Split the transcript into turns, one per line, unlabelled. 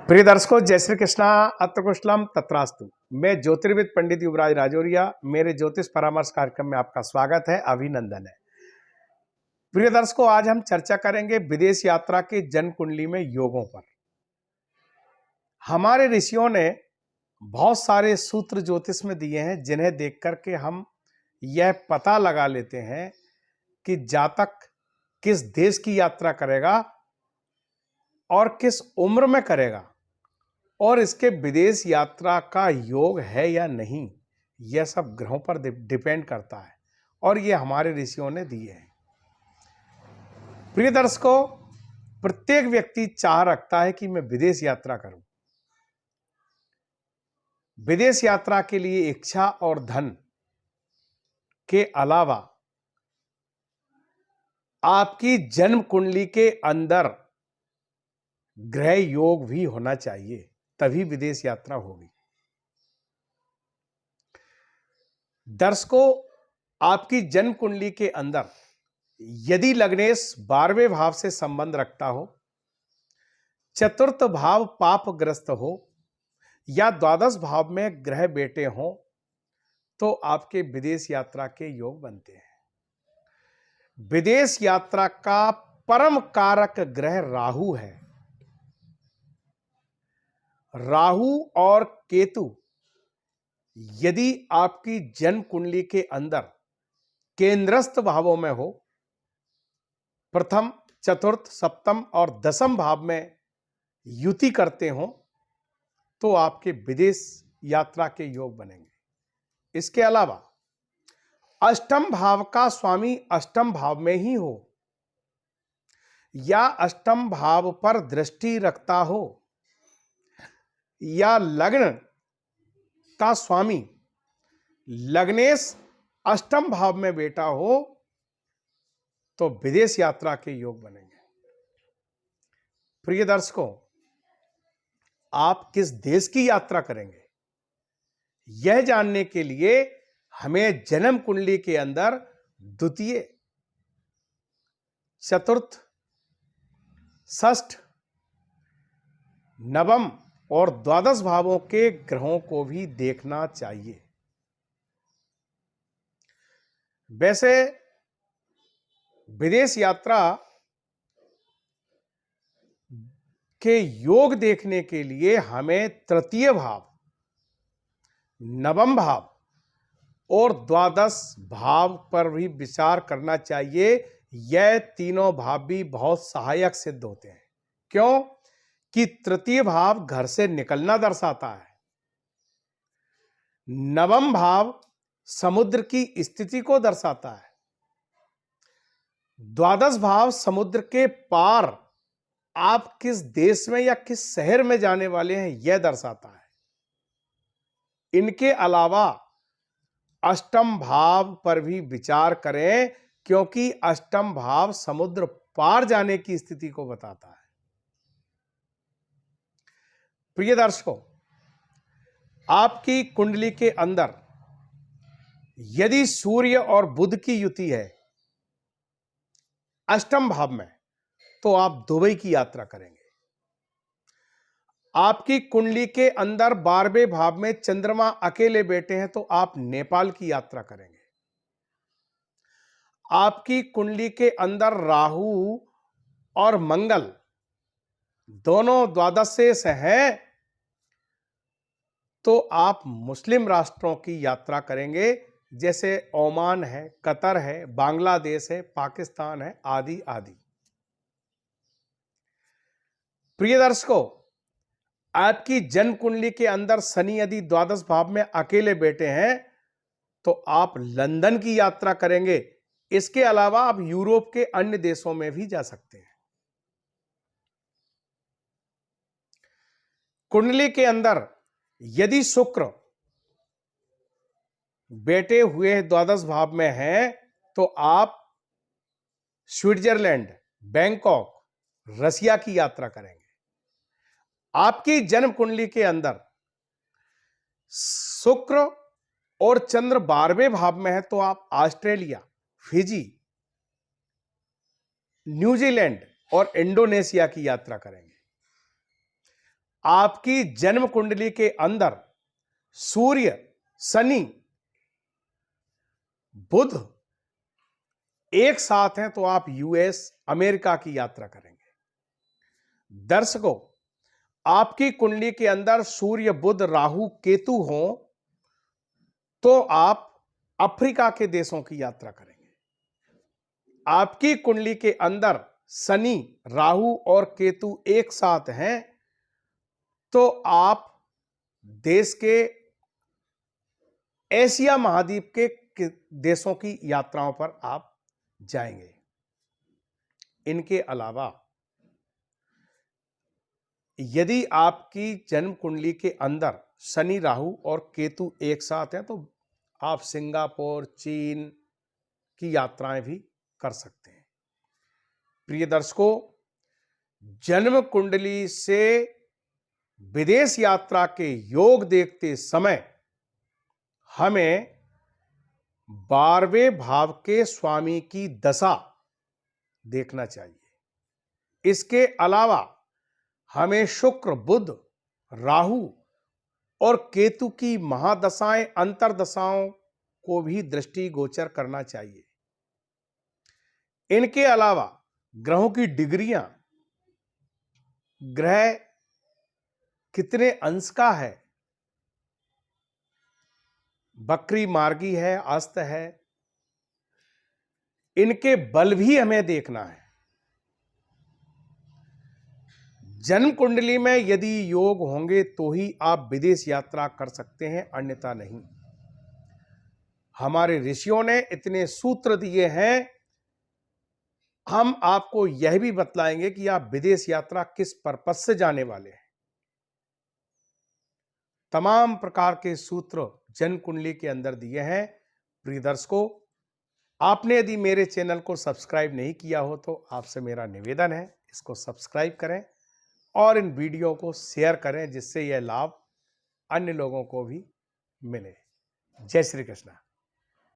प्रिय दर्शकों, जय श्री कृष्णा। अत्र कुशलम तत्रास्तु। मैं ज्योतिर्विद पंडित युवराज राजौरिया, मेरे ज्योतिष परामर्श कार्यक्रम में आपका स्वागत है, अभिनंदन है। प्रिय दर्शकों, आज हम चर्चा करेंगे विदेश यात्रा के जन्म कुंडली में योगों पर। हमारे ऋषियों ने बहुत सारे सूत्र ज्योतिष में दिए हैं, जिन्हें देख करके हम यह पता लगा लेते हैं कि जातक किस देश की यात्रा करेगा और किस उम्र में करेगा, और इसके विदेश यात्रा का योग है या नहीं, यह सब ग्रहों पर डिपेंड करता है, और यह हमारे ऋषियों ने दिए हैं। प्रिय दर्शकों, प्रत्येक व्यक्ति चाह रखता है कि मैं विदेश यात्रा करूं। विदेश यात्रा के लिए इच्छा और धन के अलावा आपकी जन्म कुंडली के अंदर ग्रह योग भी होना चाहिए, तभी विदेश यात्रा होगी। दर्शकों, आपकी जन्म कुंडली के अंदर यदि लग्नेश 12वें भाव से संबंध रखता हो, चतुर्थ भाव पापग्रस्त हो, या द्वादश भाव में ग्रह बैठे हो, तो आपके विदेश यात्रा के योग बनते हैं। विदेश यात्रा का परम कारक ग्रह राहु है। राहु और केतु यदि आपकी जन्म कुंडली के अंदर केंद्रस्थ भावों में हो, प्रथम, चतुर्थ, सप्तम और दसम भाव में युति करते हो, तो आपके विदेश यात्रा के योग बनेंगे। इसके अलावा अष्टम भाव का स्वामी अष्टम भाव में ही हो, या अष्टम भाव पर दृष्टि रखता हो, या लग्न का स्वामी लग्नेश अष्टम भाव में बैठा हो, तो विदेश यात्रा के योग बनेंगे। प्रिय दर्शकों, आप किस देश की यात्रा करेंगे, यह जानने के लिए हमें जन्म कुंडली के अंदर द्वितीय, चतुर्थ, षष्ठ, नवम और द्वादश भावों के ग्रहों को भी देखना चाहिए। वैसे विदेश यात्रा के योग देखने के लिए हमें तृतीय भाव, नवम भाव और द्वादश भाव पर भी विचार करना चाहिए। यह तीनों भाव भी बहुत सहायक सिद्ध होते हैं। क्यों? कि तृतीय भाव घर से निकलना दर्शाता है, नवम भाव समुद्र की स्थिति को दर्शाता है, द्वादश भाव समुद्र के पार आप किस देश में या किस शहर में जाने वाले हैं, यह दर्शाता है। इनके अलावा अष्टम भाव पर भी विचार करें, क्योंकि अष्टम भाव समुद्र पार जाने की स्थिति को बताता है। प्रिय दर्शकों, आपकी कुंडली के अंदर यदि सूर्य और बुध की युति है अष्टम भाव में, तो आप दुबई की यात्रा करेंगे। आपकी कुंडली के अंदर 12वें भाव में चंद्रमा अकेले बैठे हैं, तो आप नेपाल की यात्रा करेंगे। आपकी कुंडली के अंदर राहु और मंगल दोनों द्वादशेष हैं, तो आप मुस्लिम राष्ट्रों की यात्रा करेंगे, जैसे ओमान है, कतर है, बांग्लादेश है, पाकिस्तान है, आदि आदि। प्रिय दर्शकों, आपकी जन्म कुंडली के अंदर शनि यदि द्वादश भाव में अकेले बैठे हैं, तो आप लंदन की यात्रा करेंगे। इसके अलावा आप यूरोप के अन्य देशों में भी जा सकते हैं। कुंडली के अंदर यदि शुक्र बैठे हुए द्वादश भाव में हैं, तो आप स्विट्जरलैंड, बैंकॉक, रसिया की यात्रा करेंगे। आपकी जन्म कुंडली के अंदर शुक्र और चंद्र 12वें भाव में है, तो आप ऑस्ट्रेलिया, फिजी, न्यूजीलैंड और इंडोनेशिया की यात्रा करेंगे। आपकी जन्म कुंडली के अंदर सूर्य, शनि, बुध एक साथ हैं तो आप यूएस, अमेरिका की यात्रा करेंगे। दर्शकों, आपकी कुंडली के अंदर सूर्य, बुध, राहु, केतु हो तो आप अफ्रीका के देशों की यात्रा करेंगे। आपकी कुंडली के अंदर शनि, राहु और केतु एक साथ हैं तो आप देश के एशिया महाद्वीप के देशों की यात्राओं पर आप जाएंगे। इनके अलावा यदि आपकी जन्म कुंडली के अंदर शनि, राहु और केतु एक साथ हैं तो आप सिंगापुर, चीन की यात्राएं भी कर सकते हैं। प्रिय दर्शकों, जन्म कुंडली से विदेश यात्रा के योग देखते समय हमें 12वें भाव के स्वामी की दशा देखना चाहिए। इसके अलावा हमें शुक्र, बुध, राहु और केतु की महादशाएं, अंतरदशाओं को भी दृष्टिगोचर करना चाहिए। इनके अलावा ग्रहों की डिग्रियां, ग्रह कितने अंश का है, बकरी मार्गी है, अस्त है, इनके बल भी हमें देखना है। जन्म कुंडली में यदि योग होंगे तो ही आप विदेश यात्रा कर सकते हैं, अन्यथा नहीं। हमारे ऋषियों ने इतने सूत्र दिए हैं, हम आपको यह भी बतलाएंगे कि आप विदेश यात्रा किस पर्पस से जाने वाले हैं। तमाम प्रकार के सूत्र जन्म कुंडली के अंदर दिए हैं। प्रिय दर्शकों, आपने यदि मेरे चैनल को सब्सक्राइब नहीं किया हो तो आपसे मेरा निवेदन है, इसको सब्सक्राइब करें और इन वीडियो को शेयर करें जिससे यह लाभ अन्य लोगों को भी मिले। जय श्री कृष्ण।